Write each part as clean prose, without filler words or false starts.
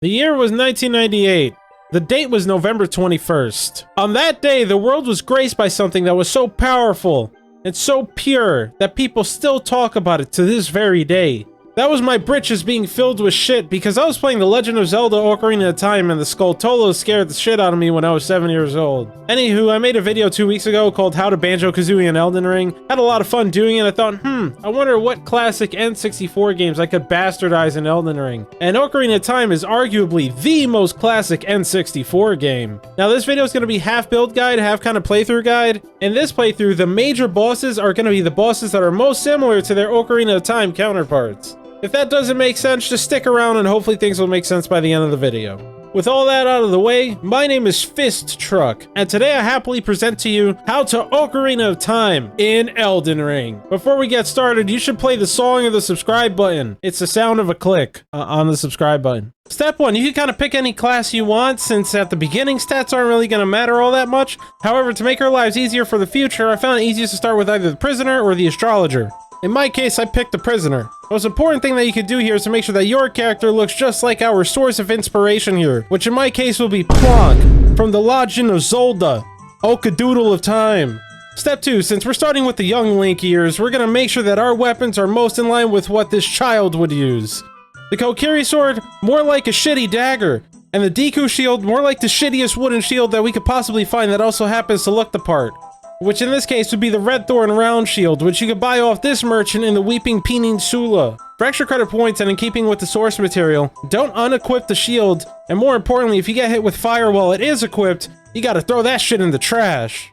The year was 1998. The date was November 21st. On that day, the world was graced by something that was so powerful and so pure that people still talk about it to this very day. That was my britches being filled with shit because I was playing The Legend of Zelda Ocarina of Time and the Skulltolo scared the shit out of me when I was 7 years old. Anywho, I made a video 2 weeks ago called How to Banjo-Kazooie in Elden Ring. Had a lot of fun doing it. I thought, I wonder what classic N64 games I could bastardize in Elden Ring. And Ocarina of Time is arguably the most classic N64 game. Now this video is going to be half build guide, half kind of playthrough guide. In this playthrough, the major bosses are going to be the bosses that are most similar to their Ocarina of Time counterparts. If that doesn't make sense, just stick around and hopefully things will make sense by the end of the video. With all that out of the way, my name is FistTruck, and today I happily present to you How to Ocarina of Time in Elden Ring. Before we get started, you should play the song of the subscribe button. It's the sound of a click on the subscribe button. Step 1, you can kind of pick any class you want, since at the beginning stats aren't really going to matter all that much. However, to make our lives easier for the future, I found it easiest to start with either the prisoner or the astrologer. In my case, I picked the prisoner. The most important thing that you can do here is to make sure that your character looks just like our source of inspiration here, which in my case will be Plonk from the Legend of Zelda, Ocarina of Time. Step 2, since we're starting with the young Link years, we're gonna make sure that our weapons are most in line with what this child would use. The Kokiri sword, more like a shitty dagger, and the Deku shield, more like the shittiest wooden shield that we could possibly find that also happens to look the part. Which in this case would be the Red Thorn Round Shield, which you could buy off this merchant in the Weeping Peninsula. For extra credit points and in keeping with the source material, don't unequip the shield, and more importantly, if you get hit with fire while it is equipped, you gotta throw that shit in the trash.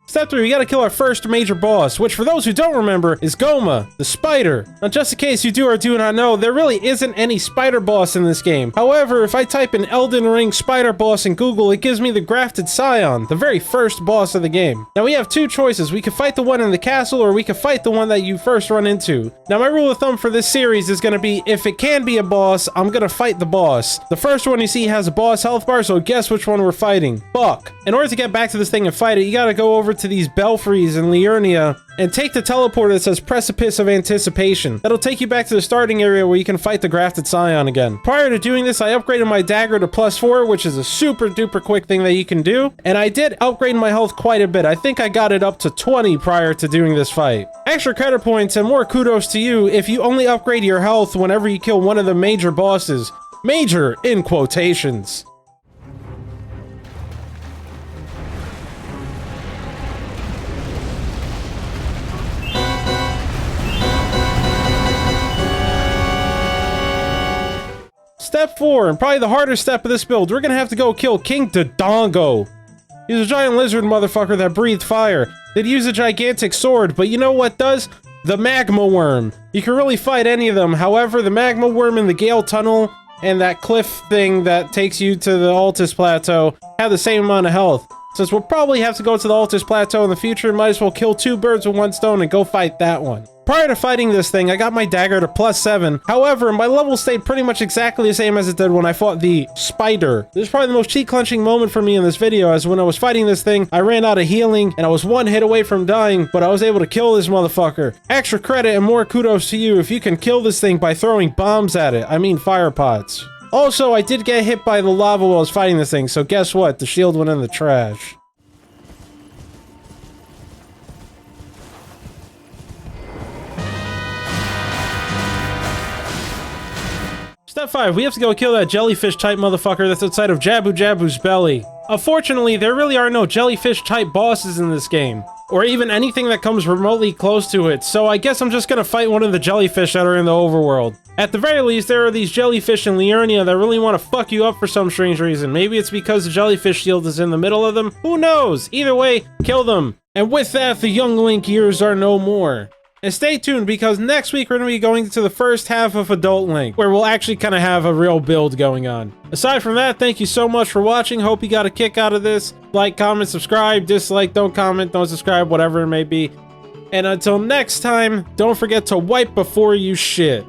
Step 3, we gotta kill our first major boss, which for those who don't remember, is Goma, the spider. Now just in case you do or do not know, there really isn't any spider boss in this game. However, if I type in Elden Ring spider boss in Google, it gives me the Grafted Scion, the very first boss of the game. Now we have two choices, we could fight the one in the castle or we could fight the one that you first run into. Now my rule of thumb for this series is gonna be, if it can be a boss, I'm gonna fight the boss. The first one you see has a boss health bar, so guess which one we're fighting. Buck. In order to get back to this thing and fight it, you gotta go over to these belfries in Liurnia and take the teleporter that says Precipice of Anticipation. That'll take you back to the starting area where you can fight the Grafted Scion again. Prior to doing this, I upgraded my dagger to +4, which is a super duper quick thing that you can do, and I did upgrade my health quite a bit. I think I got it up to 20 prior to doing this fight. Extra credit points and more kudos to you if you only upgrade your health whenever you kill one of the major bosses. Major in quotations. Step 4, and probably the hardest step of this build, we're gonna have to go kill King Dodongo. He's a giant lizard motherfucker that breathed fire. They'd use a gigantic sword, but you know what does? The magma worm. You can really fight any of them, however, the magma worm in the Gale Tunnel and that cliff thing that takes you to the Altus Plateau have the same amount of health. Since we'll probably have to go to the Altus Plateau in the future, might as well kill 2 birds with 1 stone and go fight that one. Prior to fighting this thing, I got my dagger to +7. However, my level stayed pretty much exactly the same as it did when I fought the spider. This is probably the most cheek-clenching moment for me in this video, as when I was fighting this thing, I ran out of healing, and I was 1 hit away from dying, but I was able to kill this motherfucker. Extra credit and more kudos to you if you can kill this thing by throwing bombs at it. I mean fire pots. Also, I did get hit by the lava while I was fighting this thing, so guess what? The shield went in the trash. Step 5, we have to go kill that jellyfish-type motherfucker that's outside of Jabu Jabu's belly. Unfortunately, there really are no jellyfish-type bosses in this game, or even anything that comes remotely close to it, so I guess I'm just gonna fight one of the jellyfish that are in the overworld. At the very least, there are these jellyfish in Liurnia that really want to fuck you up for some strange reason. Maybe it's because the jellyfish shield is in the middle of them? Who knows? Either way, kill them. And with that, the young Link years are no more. And stay tuned, because next week we're going to be going to the first half of Adult Link, where we'll actually kind of have a real build going on. Aside from that, thank you so much for watching. Hope you got a kick out of this. Like, comment, subscribe, dislike, don't comment, don't subscribe, whatever it may be. And until next time, don't forget to wipe before you shit.